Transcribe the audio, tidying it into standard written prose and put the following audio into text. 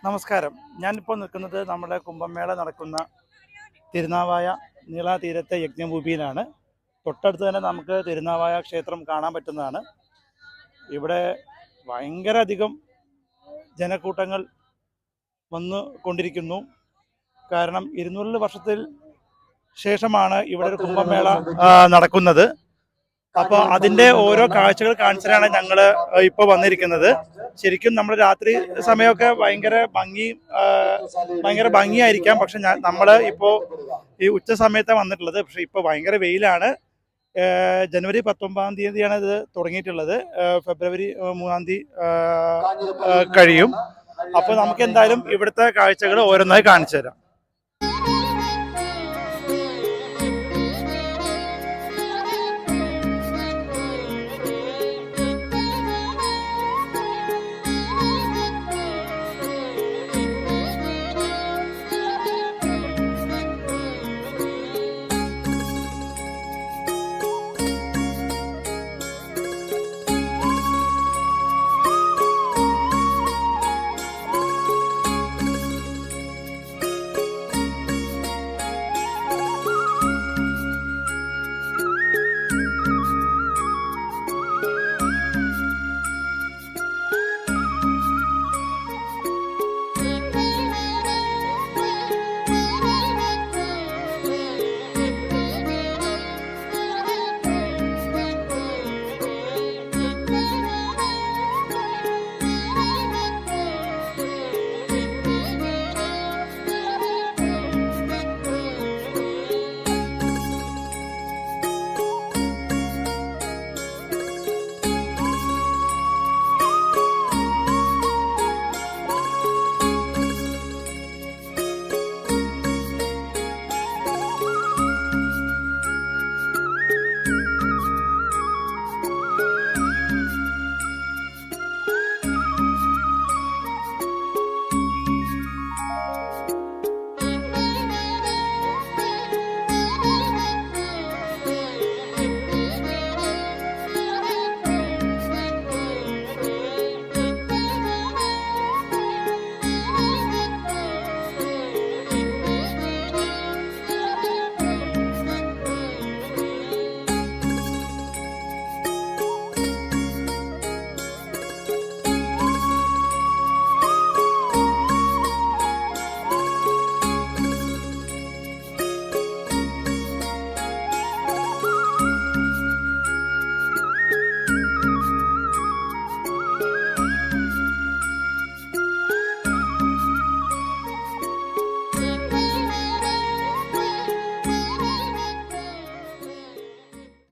നമസ്കാരം. ഞാനിപ്പോൾ നിൽക്കുന്നത് നമ്മുടെ കുംഭമേള നടക്കുന്ന തിരുനാവായ നീളാതീരത്തെ യജ്ഞഭൂമിയിലാണ്. തൊട്ടടുത്ത് തന്നെ നമുക്ക് തിരുനാവായ ക്ഷേത്രം കാണാൻ പറ്റുന്നതാണ്. ഇവിടെ ഭയങ്കര അധികം ജനക്കൂട്ടങ്ങൾ വന്നു കൊണ്ടിരിക്കുന്നു. കാരണം 200 വർഷത്തിൽ ശേഷമാണ് ഇവിടെ ഒരു കുംഭമേള നടക്കുന്നത്. അപ്പോൾ അതിൻ്റെ ഓരോ കാഴ്ചകൾ കാണിച്ചാണ് ഞങ്ങൾ ഇപ്പോൾ വന്നിരിക്കുന്നത്. ശരിക്കും നമ്മൾ രാത്രി സമയമൊക്കെ ഭയങ്കര ഭംഗിയായിരിക്കാം. പക്ഷെ നമ്മൾ ഇപ്പോൾ ഈ ഉച്ച സമയത്താണ് വന്നിട്ടുള്ളത്. പക്ഷെ ഇപ്പോൾ ഭയങ്കര വെയിലാണ്. ജനുവരി 19 തീയതിയാണ് ഇത് തുടങ്ങിയിട്ടുള്ളത്. ഫെബ്രുവരി 3 തീയതി കഴിയും. അപ്പോൾ നമുക്ക് എന്തായാലും ഇവിടുത്തെ കാഴ്ചകൾ ഓരോന്നായി കാണിച്ചു തരാം.